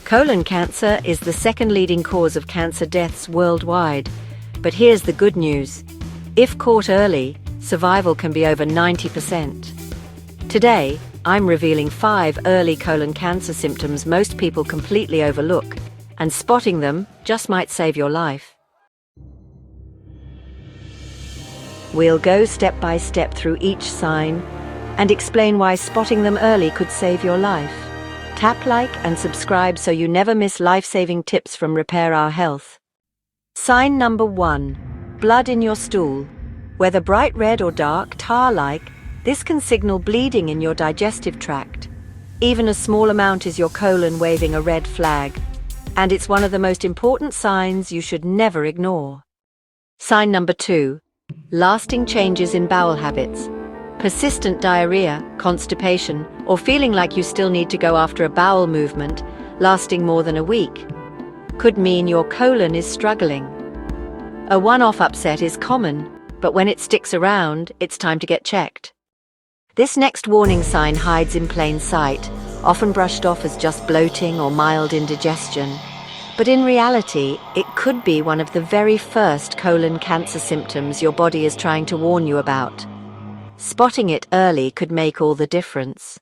Colon cancer is the second leading cause of cancer deaths worldwide. But here's the good news. If caught early, survival can be over 90%. Today, I'm revealing 5 early colon cancer symptoms most people completely overlook, and spotting them just might save your life. We'll go step by step through each sign and explain why spotting them early could save your life. Tap like and subscribe so you never miss life-saving tips from Repair Our Health. Sign number 1. Blood in your stool. Whether bright red or dark, tar-like, this can signal bleeding in your digestive tract. Even a small amount is your colon waving a red flag, and it's one of the most important signs you should never ignore. Sign number 2. Lasting changes in bowel habits. Persistent diarrhea, constipation, or feeling like you still need to go after a bowel movement, lasting more than a week, could mean your colon is struggling. A one-off upset is common, but when it sticks around, it's time to get checked. This next warning sign hides in plain sight, often brushed off as just bloating or mild indigestion. But in reality, it could be one of the very first colon cancer symptoms your body is trying to warn you about. Spotting it early could make all the difference.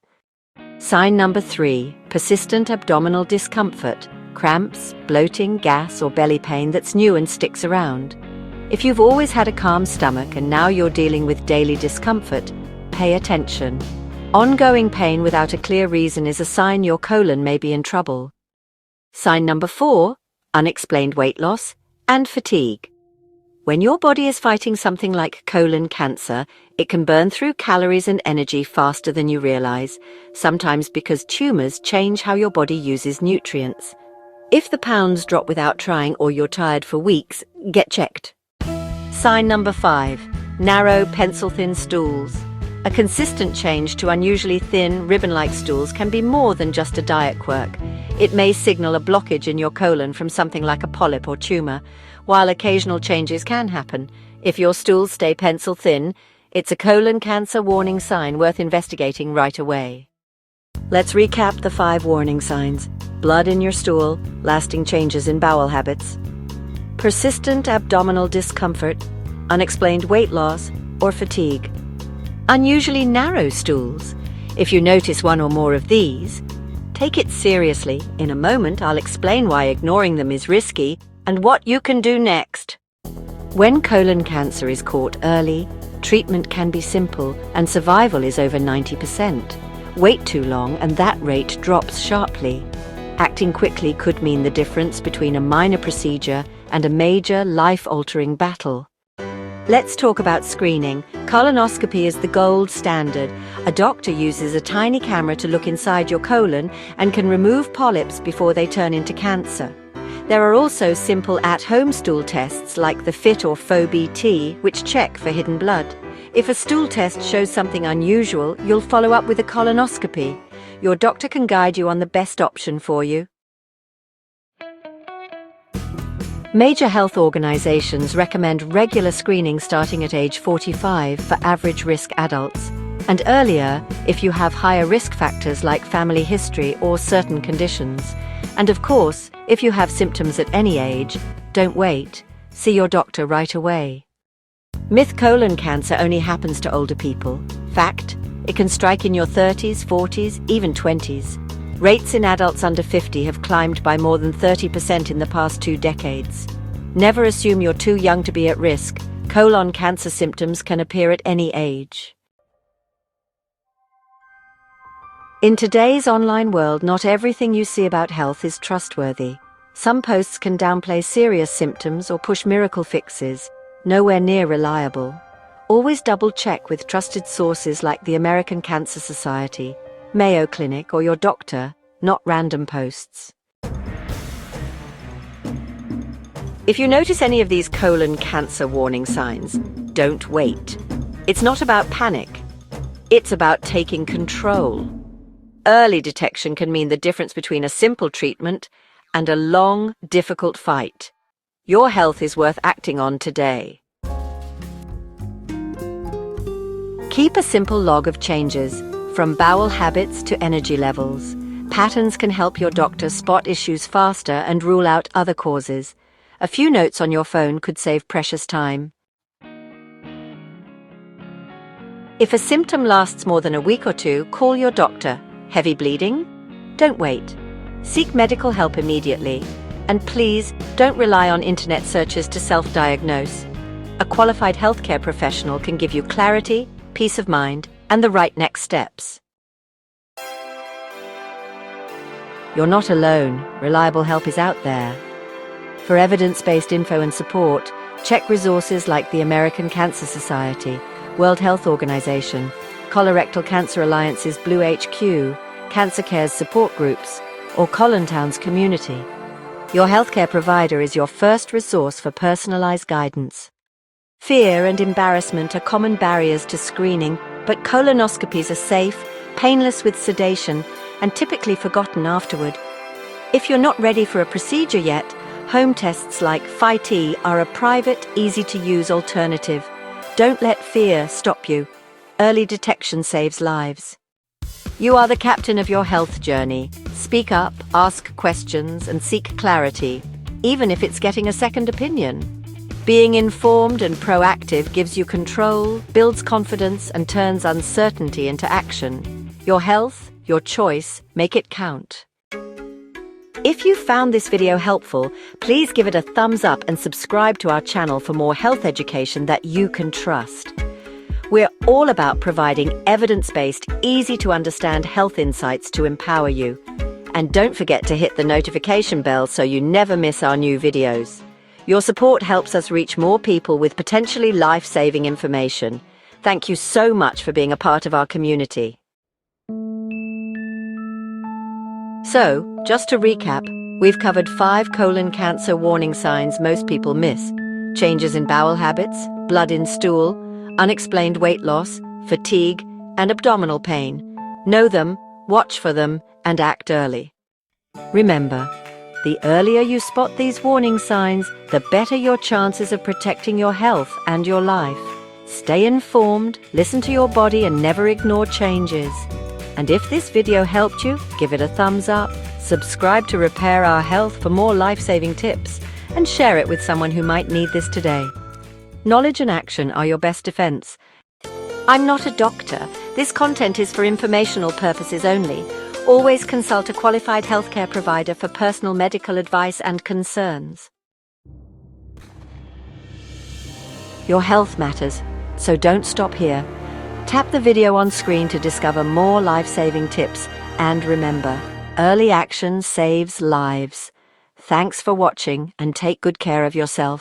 Sign number 3. Persistent abdominal discomfort, cramps, bloating, gas, or belly pain that's new and sticks around. If you've always had a calm stomach and now you're dealing with daily discomfort, pay attention. Ongoing pain without a clear reason is a sign your colon may be in trouble. Sign number 4. Unexplained weight loss and fatigue. When your body is fighting something like colon cancer, it can burn through calories and energy faster than you realize, sometimes because tumors change how your body uses nutrients. If the pounds drop without trying or you're tired for weeks, get checked. Sign number 5. Narrow, pencil-thin stools. A consistent change to unusually thin, ribbon-like stools can be more than just a diet quirk. It may signal a blockage in your colon from something like a polyp or tumor. While occasional changes can happen, if your stools stay pencil-thin, it's a colon cancer warning sign worth investigating right away. Let's recap the 5 warning signs. Blood in your stool, lasting changes in bowel habits, persistent abdominal discomfort, unexplained weight loss, or fatigue. Unusually narrow stools. If you notice one or more of these, take it seriously. In a moment, I'll explain why ignoring them is risky and what you can do next. When colon cancer is caught early, treatment can be simple and survival is over 90%. Wait too long and that rate drops sharply. Acting quickly could mean the difference between a minor procedure and a major, life-altering battle. Let's talk about screening. Colonoscopy is the gold standard. A doctor uses a tiny camera to look inside your colon and can remove polyps before they turn into cancer. There are also simple at-home stool tests like the FIT or FOBT, which check for hidden blood. If a stool test shows something unusual, you'll follow up with a colonoscopy. Your doctor can guide you on the best option for you. Major health organizations recommend regular screening starting at age 45 for average-risk adults, and earlier if you have higher risk factors like family history or certain conditions. And of course, if you have symptoms at any age, don't wait. See your doctor right away. Myth: colon cancer only happens to older people. Fact: it can strike in your 30s, 40s, even 20s. Rates in adults under 50 have climbed by more than 30% in the past 2 decades. Never assume you're too young to be at risk. Colon cancer symptoms can appear at any age. In today's online world, not everything you see about health is trustworthy. Some posts can downplay serious symptoms or push miracle fixes. Nowhere near reliable. Always double-check with trusted sources like the American Cancer Society, Mayo Clinic, or your doctor, not random posts. If you notice any of these colon cancer warning signs, don't wait. It's not about panic. It's about taking control. Early detection can mean the difference between a simple treatment and a long, difficult fight. Your health is worth acting on today. Keep a simple log of changes, from bowel habits to energy levels. Patterns can help your doctor spot issues faster and rule out other causes. A few notes on your phone could save precious time. If a symptom lasts more than a week or two, call your doctor. Heavy bleeding? Don't wait. Seek medical help immediately. And please, don't rely on internet searches to self-diagnose. A qualified healthcare professional can give you clarity, peace of mind, and the right next steps. You're not alone. Reliable help is out there. For evidence-based info and support, check resources like the American Cancer Society, World Health Organization, Colorectal Cancer Alliance's Blue HQ, Cancer Care's support groups, or Collintown's community. Your healthcare provider is your first resource for personalized guidance. Fear and embarrassment are common barriers to screening, but colonoscopies are safe, painless with sedation, and typically forgotten afterward. If you're not ready for a procedure yet, home tests like FIT are a private, easy-to-use alternative. Don't let fear stop you. Early detection saves lives. You are the captain of your health journey. Speak up, ask questions, and seek clarity, even if it's getting a second opinion. Being informed and proactive gives you control, builds confidence, and turns uncertainty into action. Your health, your choice, make it count. If you found this video helpful, please give it a thumbs up and subscribe to our channel for more health education that you can trust. We're all about providing evidence-based, easy-to-understand health insights to empower you. And don't forget to hit the notification bell so you never miss our new videos. Your support helps us reach more people with potentially life-saving information. Thank you so much for being a part of our community. So, just to recap, we've covered 5 colon cancer warning signs most people miss: changes in bowel habits, blood in stool, unexplained weight loss, fatigue, and abdominal pain. Know them, watch for them, and act early. Remember, the earlier you spot these warning signs, the better your chances of protecting your health and your life. Stay informed, listen to your body, and never ignore changes. And if this video helped you, give it a thumbs up, subscribe to Repair Our Health for more life-saving tips, and share it with someone who might need this today. Knowledge and action are your best defense. I'm not a doctor. This content is for informational purposes only. Always consult a qualified healthcare provider for personal medical advice and concerns. Your health matters, so don't stop here. Tap the video on screen to discover more life-saving tips, and remember, early action saves lives. Thanks for watching, and take good care of yourself.